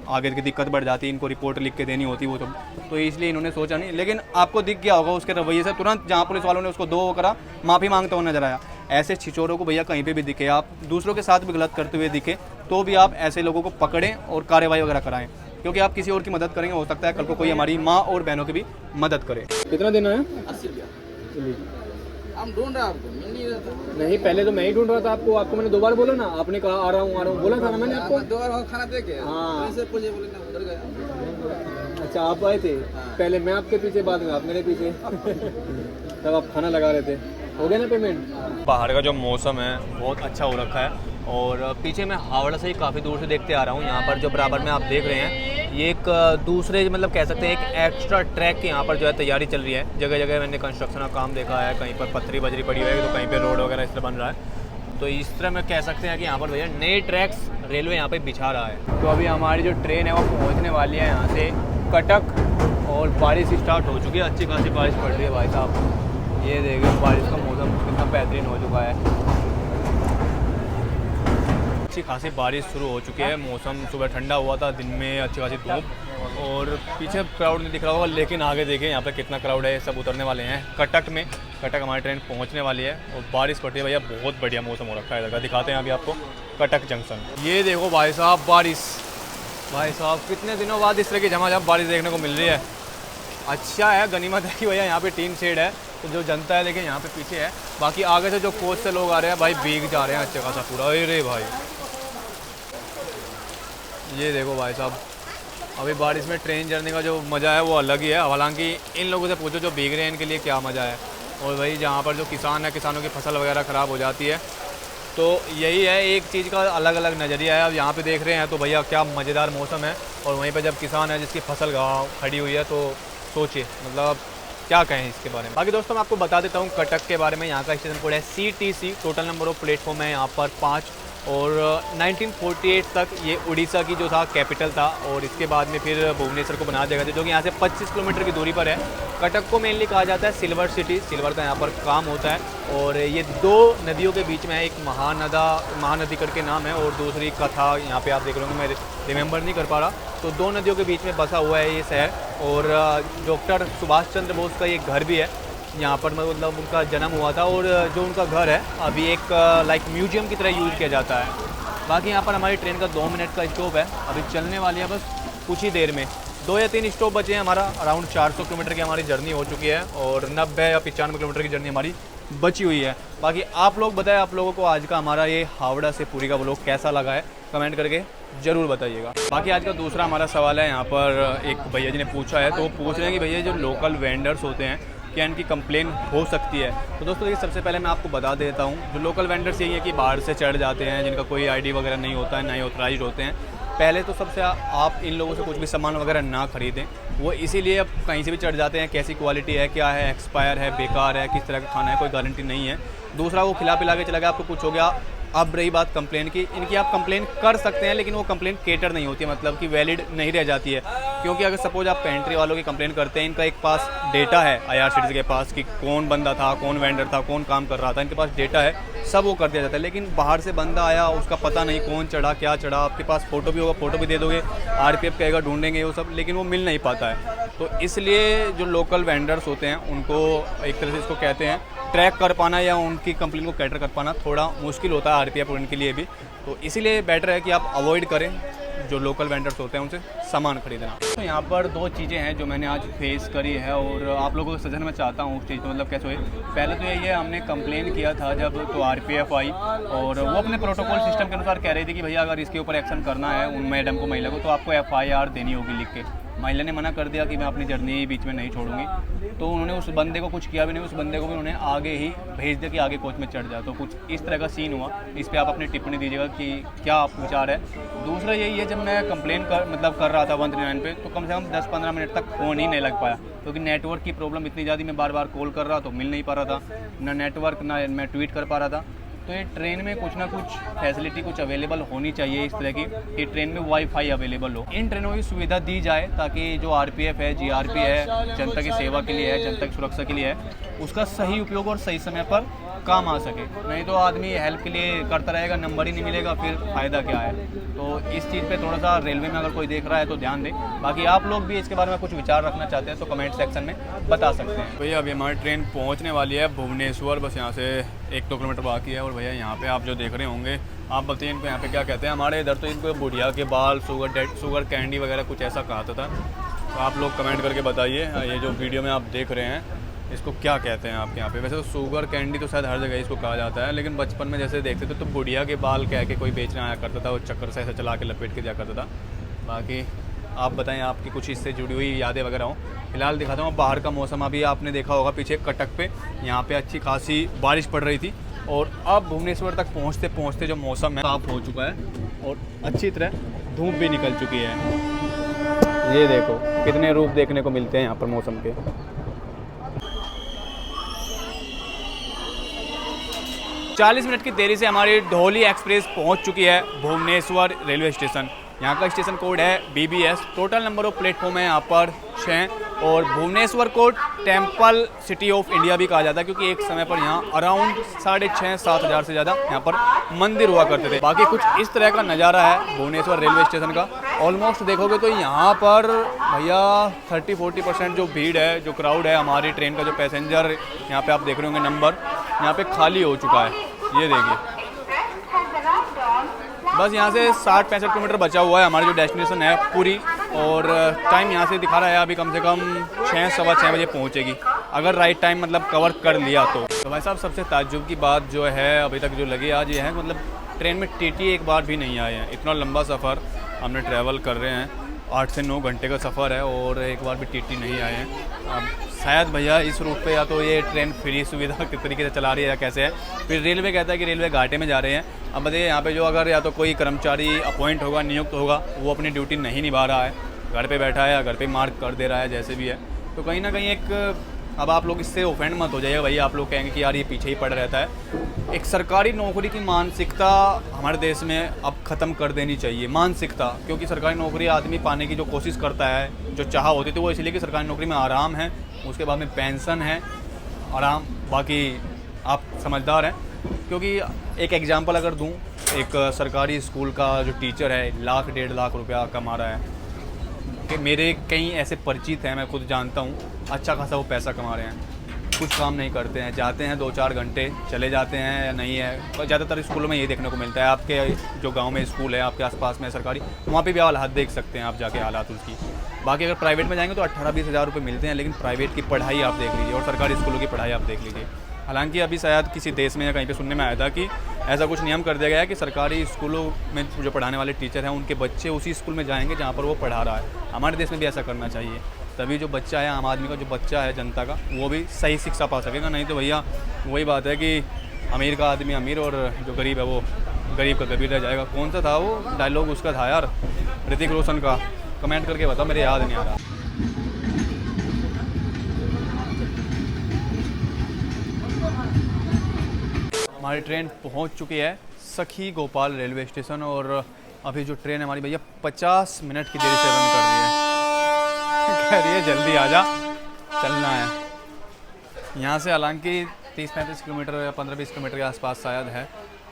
आगे की दिक्कत बढ़ जाती है, इनको रिपोर्ट लिख के देनी होती वो तो इसलिए इन्होंने सोचा नहीं, लेकिन आपको दिख गया होगा उसके रवैये से, तुरंत जहाँ पुलिस वालों ने उसको दो करा, माफ़ी मांगते हुए नजर आया। ऐसे छिचोरों को भैया कहीं पे भी दिखे, आप दूसरों के साथ भी गलत करते हुए दिखे तो भी आप ऐसे लोगों को पकड़ें और कार्रवाई वगैरह कराएं, क्योंकि आप किसी और की मदद करेंगे, हो सकता है कल को कोई हमारी माँ और बहनों की भी मदद करे। कितना देना है? 80 रुपया हम ढूंढ रहे हैं आपको, मिल नहीं रहा था। नहीं पहले तो मैं ही ढूंढ रहा था आपको मैंने 2 बार बोला ना, आपने कहा आ रहा हूँ बोला था ना मैंने आपको। 2 बार खाना दे के हाँ। ऐसे पूछे बोले ना उधर गया। अच्छा आप आए थे, पहले मैं आपके पीछे, बाद में आप मेरे पीछे तब आप खाना लगा रहे थे, हो गया ना पेमेंट। बाहर का जो मौसम है बहुत अच्छा हो रखा है, और पीछे मैं हावड़ा से ही काफ़ी दूर से देखते आ रहा हूँ। यहाँ पर जो बराबर में आप देख रहे हैं, ये एक दूसरे मतलब कह सकते हैं एक एक्स्ट्रा ट्रैक की यहाँ पर जो है तैयारी चल रही है। जगह जगह मैंने कंस्ट्रक्शन का काम देखा है, कहीं पर पत्थरी बजरी पड़ी हुई है, तो कहीं पर रोड वगैरह इस तरह बन रहा है। तो इस तरह में कह सकते हैं कि यहाँ पर भैया नए ट्रैक्स रेलवे यहाँ पर बिछा रहा है। तो अभी हमारी जो ट्रेन है वो पहुँचने वाली है यहाँ से कटक, और बारिश स्टार्ट हो चुकी है, अच्छी खासी बारिश पड़ रही है भाई साहब। ये देखिए बारिश का मौसम कितना बेहतरीन हो चुका है, अच्छी खासी बारिश शुरू हो चुकी है। मौसम सुबह ठंडा हुआ था, दिन में अच्छी खासी धूप, और पीछे क्राउड नहीं दिख रहा होगा, लेकिन आगे देखिए यहाँ पे कितना क्राउड है। सब उतरने वाले हैं कटक में, कटक हमारी ट्रेन पहुँचने वाली है, और बारिश पड़ रही है भैया, बहुत बढ़िया मौसम हो रखा है इधर का। दिखाते हैं अभी आपको कटक जंक्शन। ये देखो भाई साहब बारिश, भाई साहब कितने दिनों बाद इस तरह की झमाझम बारिश देखने को मिल रही है। अच्छा है, गनीमत है कि भैया यहाँ पे टीन शेड है, तो जो जनता है लेकिन यहाँ पे पीछे है, बाकी आगे से जो कोच से लोग आ रहे हैं भाई भीग जा रहे हैं अच्छे खासा पूरा। अरे भाई ये देखो भाई साहब, अभी बारिश में ट्रेन चढ़ने का जो मज़ा है वो अलग ही है। हालांकि इन लोगों से पूछो जो भीग रहे हैं इनके लिए क्या मज़ा है। और भाई जहाँ पर जो किसान है, किसानों की फसल वगैरह ख़राब हो जाती है, तो यही है, एक चीज़ का अलग अलग नज़रिया है। अब यहाँ पे देख रहे हैं तो भैया क्या मज़ेदार मौसम है, और वहीं पे जब किसान है जिसकी फसल गाँव खड़ी हुई है, तो सोचिए मतलब क्या कहें इसके बारे में। बाकी दोस्तों मैं आपको बता देता हूँ कटक के बारे में। यहाँ का स्टेशन कोड है CTC, total number of platform है यहाँ पर 5, और 1948 तक ये उड़ीसा की जो था कैपिटल था, और इसके बाद में फिर भुवनेश्वर को बना दिया गया, जो कि यहाँ से 25 किलोमीटर की दूरी पर है। कटक को मेनली कहा जाता है सिल्वर सिटी, सिल्वर का यहाँ पर काम होता है, और ये 2 नदियों के बीच में है, एक महानदी करके नाम है, और दूसरी कथा यहाँ पे आप देख रहे होंगे, मैं रिमेंबर नहीं कर पा रहा। तो 2 नदियों के बीच में बसा हुआ है ये शहर, और डॉक्टर सुभाष चंद्र बोस का ये घर भी है यहाँ पर, मतलब उनका जन्म हुआ था, और जो उनका घर है अभी एक लाइक म्यूजियम की तरह यूज़ किया जाता है। बाकी यहाँ पर हमारी ट्रेन का 2 मिनट का स्टॉप है, अभी चलने वाली है बस कुछ ही देर में। 2 या 3 स्टॉप बचे हैं, हमारा अराउंड 400 किलोमीटर की हमारी जर्नी हो चुकी है, और 90 या 95 किलोमीटर की जर्नी हमारी बची हुई है। बाकी आप लोग बताएं, आप लोगों को आज का हमारा ये हावड़ा से पुरी का व्लॉग कैसा लगा है, कमेंट करके ज़रूर बताइएगा। बाकी आज का दूसरा हमारा सवाल है, यहाँ पर एक भैया जी ने पूछा है, तो पूछ रहे हैं कि भैया जो लोकल वेंडर्स होते हैं क्या इनकी कंप्लेन हो सकती है। तो दोस्तों देखिए, सबसे पहले मैं आपको बता देता हूँ, जो लोकल वेंडर्स यही है कि बाहर से चढ़ जाते हैं, जिनका कोई ID वगैरह नहीं होता है, ना ही ऑथराइज होते हैं। पहले तो सबसे आप इन लोगों से कुछ भी सामान वगैरह ना खरीदें, वो इसीलिए अब कहीं से भी चढ़ जाते हैं, कैसी क्वालिटी है, क्या है, एक्सपायर है, बेकार है, किस तरह का खाना है, कोई गारंटी नहीं है। दूसरा, वो खिला पिला के चला गया, आपको कुछ हो गया। अब रही बात कंप्लेन की, इनकी आप कंप्लेन कर सकते हैं, लेकिन वो कंप्लेन केटर नहीं होती है, मतलब कि वैलिड नहीं रह जाती है। क्योंकि अगर सपोज आप पेंट्री वालों की कंप्लेन करते हैं, इनका एक पास डेटा है IRCTC के पास कि कौन बंदा था, कौन वेंडर था, कौन काम कर रहा था, इनके पास डेटा है, सब वो कर दिया जाता है। लेकिन बाहर से बंदा आया, उसका पता नहीं कौन चढ़ा क्या चढ़ा, आपके पास फ़ोटो भी होगा, फ़ोटो भी दे दोगे, RPF कहेगा ढूंढेंगे वो सब, लेकिन वो मिल नहीं पाता है। तो इसलिए जो लोकल वेंडर्स होते हैं उनको एक तरह से इसको कहते हैं ट्रैक कर पाना या उनकी कंप्लेन को कैटर कर पाना थोड़ा मुश्किल होता है RPF उनके लिए भी। तो इसीलिए बेटर है कि आप अवॉइड करें जो लोकल वेंडर्स होते हैं उनसे सामान खरीदना। तो यहाँ पर 2 चीज़ें हैं जो मैंने आज फेस करी है और आप लोगों को सजेशन मैं चाहता हूँ उस चीज़ को, मतलब कैसे हुई। पहले तो ये हमने कंप्लेन किया था जब तो RPF आई और वो अपने प्रोटोकॉल सिस्टम के अनुसार कह रही थी कि भैया अगर इसके ऊपर एक्शन करना है उन मैडम को, महिला को, तो आपको FIR देनी होगी लिख के। महिला ने मना कर दिया कि मैं अपनी जर्नी बीच में नहीं छोड़ूंगी, तो उन्होंने उस बंदे को कुछ किया भी नहीं, उस बंदे को भी उन्होंने आगे ही भेज दिया कि आगे कोच में चढ़ जाए। तो कुछ इस तरह का सीन हुआ, इस पर आप अपनी टिप्पणी दीजिएगा कि क्या आप विचार है। दूसरा यही है, जब मैं कंप्लेन कर रहा था 139 पे, तो कम से कम 10-15 मिनट तक फ़ोन ही नहीं लग पाया, क्योंकि नेटवर्क की प्रॉब्लम इतनी ज़्यादा, मैं बार बार कॉल कर रहा तो मिल नहीं पा रहा था, ना नेटवर्क ना मैं ट्वीट कर पा रहा था। तो ये ट्रेन में कुछ ना कुछ फैसिलिटी कुछ अवेलेबल होनी चाहिए इस तरह की कि ट्रेन में वाईफाई अवेलेबल हो, इन ट्रेनों की सुविधा दी जाए ताकि जो RPF है, GRP है, जनता की सेवा के लिए है, जनता की सुरक्षा के लिए है, उसका सही उपयोग और सही समय पर काम आ सके। नहीं तो आदमी हेल्प के लिए करता रहेगा, नंबर ही नहीं मिलेगा, फिर फ़ायदा क्या है। तो इस चीज़ पे थोड़ा सा रेलवे में अगर कोई देख रहा है तो ध्यान दें। बाकी आप लोग भी इसके बारे में कुछ विचार रखना चाहते हैं तो कमेंट सेक्शन में बता सकते हैं। भैया अभी हमारी ट्रेन पहुंचने वाली है भुवनेश्वर, बस यहाँ से 1-2 किलोमीटर बाकी है। और भैया यहाँ पे आप जो देख रहे होंगे, आप बताइए इनको यहाँ पे क्या कहते हैं। हमारे इधर तो इनको बुढ़िया के बाल, शुगर कैंडी वगैरह कुछ ऐसा कहा था। तो आप लोग कमेंट करके बताइए ये जो वीडियो में आप देख रहे हैं इसको क्या कहते हैं आपके यहाँ पे। वैसे तो शुगर कैंडी तो शायद हर जगह इसको कहा जाता है, लेकिन बचपन में जैसे देखते थे तो बुढ़िया के बाल कह के कोई बेचने आया करता था, वो चक्कर से ऐसे चला के लपेट के दिया करता था। बाकी आप बताएं आपकी कुछ इससे जुड़ी हुई यादें वगैरह हों। फिलहाल दिखाता हूँ बाहर का मौसम। अभी आपने देखा होगा पीछे कटक पे यहाँ पे अच्छी खासी बारिश पड़ रही थी और अब भुवनेश्वर तक पहुँचते पहुँचते जो मौसम है साफ हो चुका है और अच्छी तरह धूप भी निकल चुकी है। ये देखो कितने रूप देखने को मिलते हैं यहाँ पर मौसम के। 40 मिनट की देरी से हमारी धौली एक्सप्रेस पहुंच चुकी है भुवनेश्वर रेलवे स्टेशन। यहाँ का स्टेशन कोड है BBS। Total number of platform है यहाँ पर 6 और भुवनेश्वर को टेम्पल सिटी ऑफ इंडिया भी कहा जाता है, क्योंकि एक समय पर यहाँ अराउंड 6,500-7 हज़ार से ज़्यादा यहाँ पर मंदिर हुआ करते थे। बाकी कुछ इस तरह का नज़ारा है भुवनेश्वर रेलवे स्टेशन का। ऑलमोस्ट देखोगे तो यहाँ पर भैया 30-40% जो भीड़ है, जो क्राउड है, हमारी ट्रेन का जो पैसेंजर यहाँ पे आप देख रहे होंगे नंबर यहाँ पे खाली हो चुका है। ये देखिए बस यहाँ से 60-65 किलोमीटर बचा हुआ है हमारी जो डेस्टिनेशन है पूरी, और टाइम यहाँ से दिखा रहा है अभी कम से कम 6-6:15 बजे पहुँचेगी, अगर राइट टाइम मतलब कवर कर लिया तो। भाई साहब सबसे ताज्जुब की बात जो है अभी तक जो लगी आज ये है, मतलब ट्रेन में TT एक बार भी नहीं आए हैं। इतना लंबा सफ़र हमने ट्रैवल कर रहे हैं, 8 से 9 घंटे का सफ़र है और एक बार भी TT नहीं आए हैं। अब शायद भैया इस रूट पे या तो ये ट्रेन फ्री सुविधा किस तरीके से चला रही है या कैसे है, फिर रेलवे कहता है कि रेलवे घाटे में जा रहे हैं। अब बताइए यहाँ पे जो अगर या तो कोई कर्मचारी अपॉइंट होगा, नियुक्त होगा, वो अपनी ड्यूटी नहीं निभा रहा है, घर पे बैठा है या घर पे मार्क कर दे रहा है, जैसे भी है, तो कहीं ना कहीं एक अब आप लोग इससे ऑफेंड मत हो जाइएगा भैया। आप लोग कहेंगे कि यार ये पीछे ही पड़ रहता है। एक सरकारी नौकरी की मानसिकता हमारे देश में अब ख़त्म कर देनी चाहिए, मानसिकता, क्योंकि सरकारी नौकरी आदमी पाने की जो कोशिश करता है, जो चाह होती थी वो इसलिए कि सरकारी नौकरी में आराम है, उसके बाद में पेंशन है, आराम, बाकी आप समझदार हैं। क्योंकि एक एग्जांपल अगर दूं, एक सरकारी स्कूल का जो टीचर है 1-1.5 लाख रुपया कमा रहा है, कि मेरे कई ऐसे परिचित हैं, मैं खुद जानता हूँ, अच्छा खासा वो पैसा कमा रहे हैं, कुछ काम नहीं करते हैं, जाते हैं 2-4 घंटे चले जाते हैं या नहीं है। पर ज़्यादातर स्कूलों में ये देखने को मिलता है। आपके जो गांव में स्कूल है, आपके आसपास में सरकारी, वहाँ पे भी हालात देख सकते हैं आप जाके हालात उसकी। बाकी अगर प्राइवेट में जाएंगे तो 18-20 हज़ार रुपये मिलते हैं, लेकिन प्राइवेट की पढ़ाई आप देख लीजिए और सरकारी स्कूलों की पढ़ाई आप देख लीजिए। हालांकि अभी शायद किसी देश में या कहीं पे सुनने में आया था कि ऐसा कुछ नियम कर दिया गया है कि सरकारी स्कूलों में जो पढ़ाने वाले टीचर हैं उनके बच्चे उसी स्कूल में जाएंगे जहाँ पर वो पढ़ा रहा है। हमारे देश में भी ऐसा करना चाहिए, तभी जो बच्चा है, आम आदमी का जो बच्चा है, जनता का, वो भी सही शिक्षा पा सकेगा। नहीं तो भैया वही बात है कि अमीर का आदमी अमीर और जो गरीब है वो गरीब का गरीब रह जाएगा। कौन सा था वो डायलॉग उसका था यार, ऋतिक रोशन का, कमेंट करके बताओ, मेरे याद नहीं आ रहा। हमारी ट्रेन पहुंच चुकी है सखी गोपाल रेलवे स्टेशन और अभी जो ट्रेन है हमारी भैया 50 मिनट की देरी से रन कर रही है। कह रही है जल्दी आ जा, चलना है। यहाँ से हालांकि 30-35 किलोमीटर या 15-20 किलोमीटर के आसपास शायद है।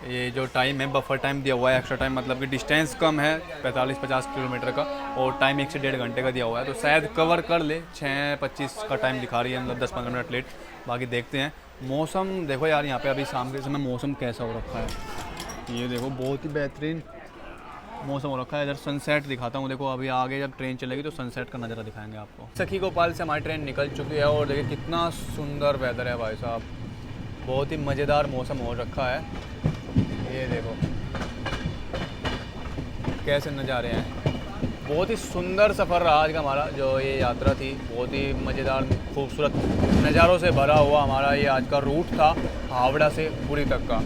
ये जो टाइम है, बफर टाइम दिया हुआ है, एक्स्ट्रा टाइम, मतलब कि डिस्टेंस कम है 45-50 किलोमीटर का, और टाइम 1 से 1.5 घंटे का दिया हुआ है, तो शायद कवर कर ले। 6:25 का टाइम दिखा रही है, मतलब 10-15 मिनट लेट। बाकी देखते हैं। मौसम देखो यार, यहाँ पे अभी शाम के समय मौसम कैसा हो रखा है, ये देखो बहुत ही बेहतरीन मौसम हो रखा है। इधर सनसेट दिखाता हूँ, देखो अभी आगे जब ट्रेन चलेगी तो सनसेट का नज़ारा दिखाएंगे आपको। सखी गोपाल से हमारी ट्रेन निकल चुकी है और देखिए कितना सुंदर वेदर है भाई साहब, बहुत ही मज़ेदार मौसम हो रखा है। ये देखो कैसे नज़ारे हैं, बहुत ही सुंदर सफ़र रहा आज का हमारा, जो ये यात्रा थी बहुत ही मज़ेदार खूबसूरत नज़ारों से भरा हुआ हमारा ये आज का रूट था, हावड़ा से पुरी तक का।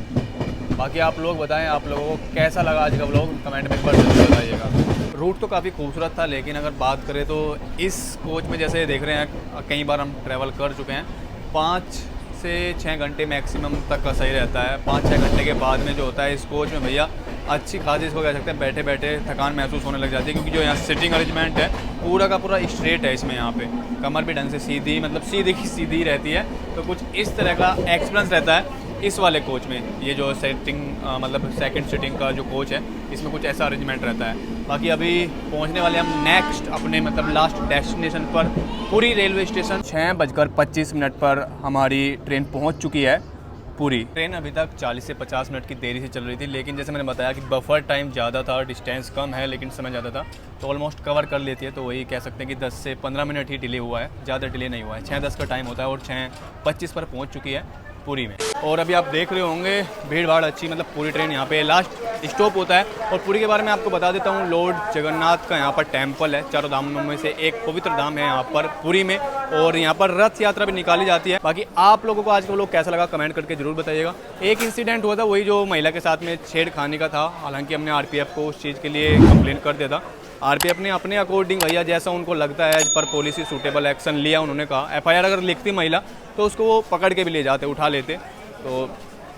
बाकी आप लोग बताएं, आप लोगों को कैसा लगा आज का व्लॉग, कमेंट में एक बार जरूर बताइएगा। रूट तो काफ़ी खूबसूरत था, लेकिन अगर बात करें तो इस कोच में जैसे देख रहे हैं कई बार हम ट्रैवल कर चुके हैं, 5 से 6 घंटे मैक्सिमम तक का सही रहता है। 5-6 घंटे के बाद में जो होता है इस कोच में भैया अच्छी खासी, इसको कह सकते हैं बैठे बैठे थकान महसूस होने लग जाती है, क्योंकि जो यहाँ सिटिंग अरेंजमेंट है पूरा का पूरा स्ट्रेट है इसमें। यहाँ पे कमर भी ढंग से सीधी, मतलब सीधी की सीधी रहती है, तो कुछ इस तरह का एक्सपीरियंस रहता है इस वाले कोच में। ये जो सेटिंग मतलब सेकंड सीटिंग का जो कोच है, इसमें कुछ ऐसा अरेंजमेंट रहता है। बाकी अभी पहुंचने वाले हम नेक्स्ट अपने मतलब लास्ट डेस्टिनेशन पर, पुरी रेलवे स्टेशन। 6:25 पर हमारी ट्रेन पहुंच चुकी है पुरी। ट्रेन अभी तक 40 से 50 मिनट की देरी से चल रही थी, लेकिन जैसे मैंने बताया कि बफर टाइम ज़्यादा था, डिस्टेंस कम है लेकिन समय ज़्यादा था, तो ऑलमोस्ट कवर कर लेती है। तो वही कह सकते हैं कि 10 से 15 मिनट ही डिले हुआ है, ज़्यादा डिले नहीं हुआ है। 6:10 का टाइम होता है और 6:25 पर पहुँच चुकी है पुरी में। और अभी आप देख रहे होंगे भीड़ भाड़ अच्छी, मतलब पूरी ट्रेन यहाँ पे लास्ट स्टॉप होता है। और पुरी के बारे में आपको बता देता हूँ, लॉर्ड जगन्नाथ का यहाँ पर टेम्पल है, चारों धामों में से एक पवित्र धाम है यहाँ पर पुरी में, और यहाँ पर रथ यात्रा भी निकाली जाती है। बाकी आप लोगों को आज का व्लॉग कैसा लगा कमेंट करके जरूर बताइएगा। एक इंसिडेंट हुआ था, वही जो महिला के साथ में छेड़खानी का था, हालांकि हमने आरपीएफ को उस चीज़ के लिए कंप्लेंट कर दिया था। आरपीएफ ने अपने अकॉर्डिंग भैया जैसा उनको लगता है as per policy suitable action लिया। उन्होंने कहा एफआईआर अगर लिखती महिला तो उसको वो पकड़ के भी ले जाते, उठा लेते। तो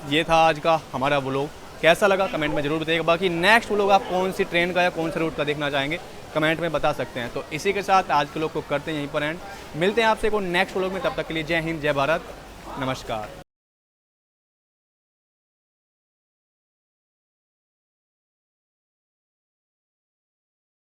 ये था आज का हमारा व्लॉग, कैसा लगा कमेंट में जरूर बताइएगा। बाकी नेक्स्ट व्लॉग आप कौन सी ट्रेन का या कौन से रूट का देखना चाहेंगे कमेंट में बता सकते हैं। तो इसी के साथ आज के व्लॉग को करते हैं यहीं पर एंड, मिलते हैं आपसे को नेक्स्ट व्लॉग में। तब तक के लिए जय हिंद, जय भारत, नमस्कार।